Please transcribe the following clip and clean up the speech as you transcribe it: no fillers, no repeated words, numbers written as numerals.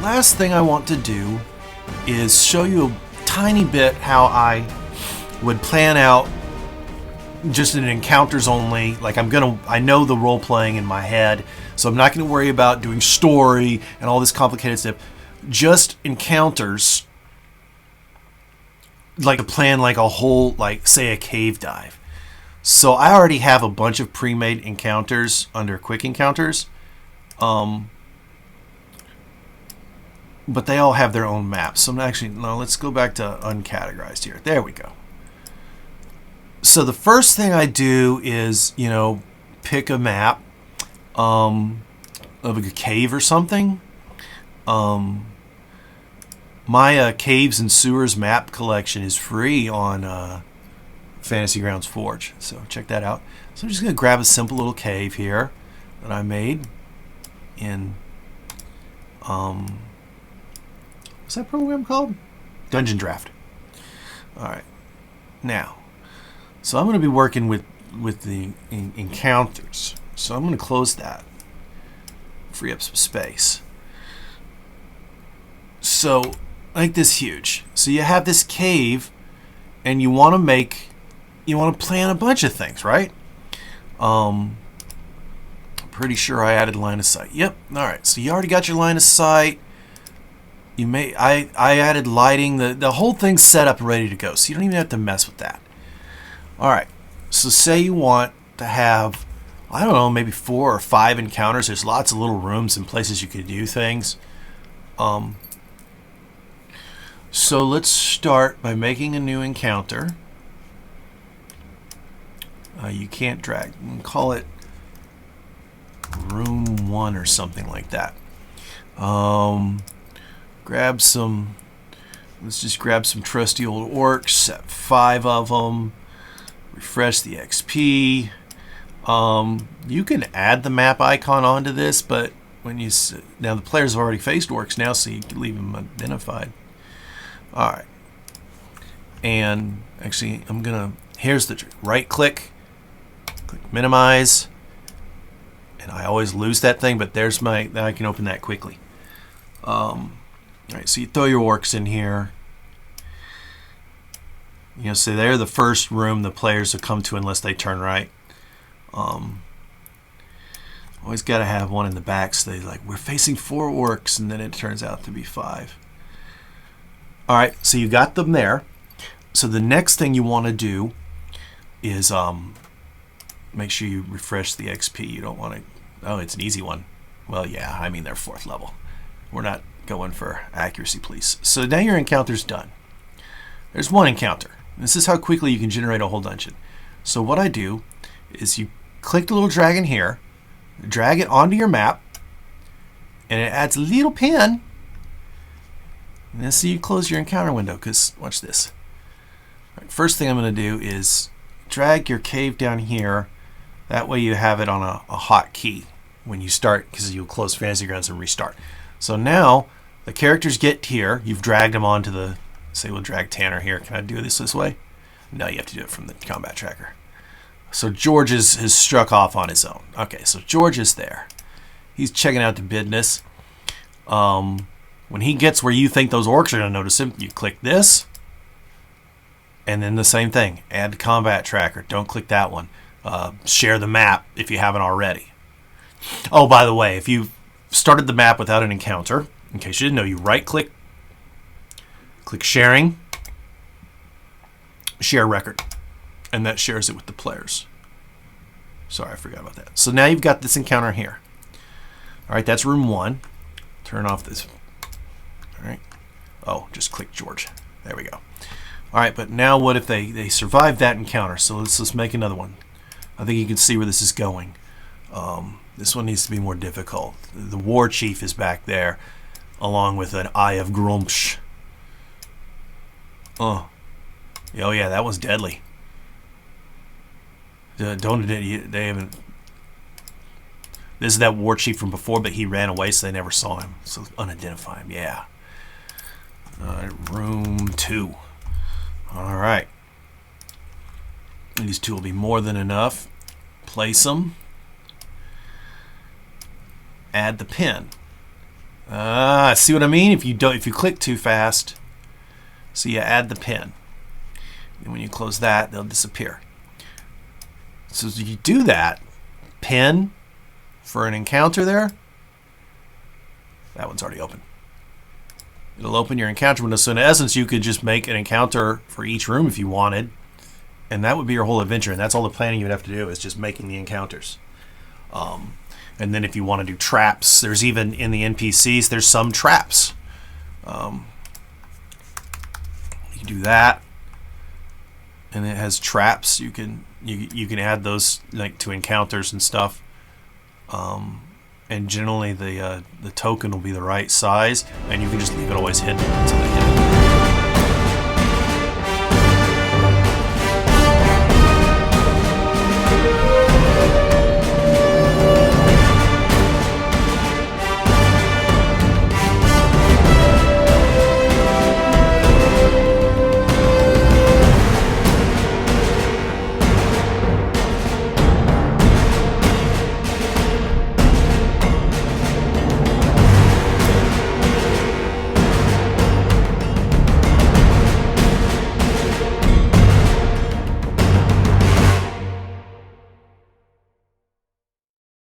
last thing I want to do is show you a tiny bit how I would plan out just in encounters only. Like I know the role playing in my head, so I'm not gonna worry about doing story and all this complicated stuff. Just encounters, like to plan like a whole, like say a cave dive. So I already have a bunch of pre-made encounters under quick encounters, but they all have their own maps. So let's go back to uncategorized here. There we go. So the first thing I do is, pick a map of a cave or something. My Caves and Sewers map collection is free on Fantasy Grounds Forge, so check that out. So I'm just going to grab a simple little cave here that I made in, what's that program called? Dungeon Draft. Alright, now, so I'm going to be working with the encounters, so I'm going to close that, free up some space. So, like this huge. So you have this cave, and you want to plan a bunch of things, right? Pretty sure I added line of sight. Yep. All right. So you already got your line of sight. I added lighting. The whole thing's set up and ready to go. So you don't even have to mess with that. All right. So say you want to have, I don't know, maybe 4 or 5 encounters. There's lots of little rooms and places you could do things. So let's start by making a new encounter. You can't drag. You can call it room 1 or something like that. Let's just grab some trusty old orcs, set 5 of them, refresh the XP. You can add the map icon onto this, but now the players have already faced orcs now, so you can leave them identified. Alright, and actually here's the trick. Right click minimize, and I always lose that thing, but now I can open that quickly. Alright, so you throw your orcs in here. So they're the first room the players will come to unless they turn right. Always got to have one in the back, so we're facing 4 orcs, and then it turns out to be 5. Alright, so you got them there. So the next thing you want to do is make sure you refresh the XP. You don't want to... Oh, it's an easy one. Well, yeah, I mean they're 4th level. We're not going for accuracy, please. So now your encounter's done. There's one encounter. This is how quickly you can generate a whole dungeon. So what I do is you click the little dragon here, drag it onto your map, and it adds a little pin. And then so you close your encounter window, because watch this. Right, first thing I'm going to do is drag your cave down here. That way you have it on a hot key when you start, because you'll close Fantasy Grounds and restart. So now the characters get here. You've dragged them onto the... Say we'll drag Tanner here. Can I do this way? No, you have to do it from the combat tracker. So George has struck off on his own. Okay, so George is there. He's checking out the business. When he gets where you think those orcs are going to notice him, you click this. And then the same thing. Add combat tracker. Don't click that one. Share the map if you haven't already. Oh, by the way, if you've started the map without an encounter, in case you didn't know, you right-click, click sharing, share record, and that shares it with the players. Sorry, I forgot about that. So now you've got this encounter here. All right, that's room 1. Turn off this. All right. Oh, just click George. There we go. All right, but now what if they survive that encounter? So let's make another one. I think you can see where this is going. This one needs to be more difficult. The war chief is back there, along with an Eye of Grumpsh. Oh yeah, that was deadly. They haven't. This is that war chief from before, but he ran away, so they never saw him. So unidentified. Yeah. Room 2. All right. These 2 will be more than enough. Place them. Add the pin. See what I mean? If you click too fast, so you add the pin. And when you close that, they'll disappear. So if you do that, pin for an encounter there, that one's already open. It'll open your encounter window. So in essence, you could just make an encounter for each room if you wanted, and that would be your whole adventure. And that's all the planning you would have to do, is just making the encounters. And then if you want to do traps, there's even in the NPCs, there's some traps. You can do that, and it has traps. You can add those like to encounters and stuff. And generally the token will be the right size, and you can just leave it always hidden until they hit it.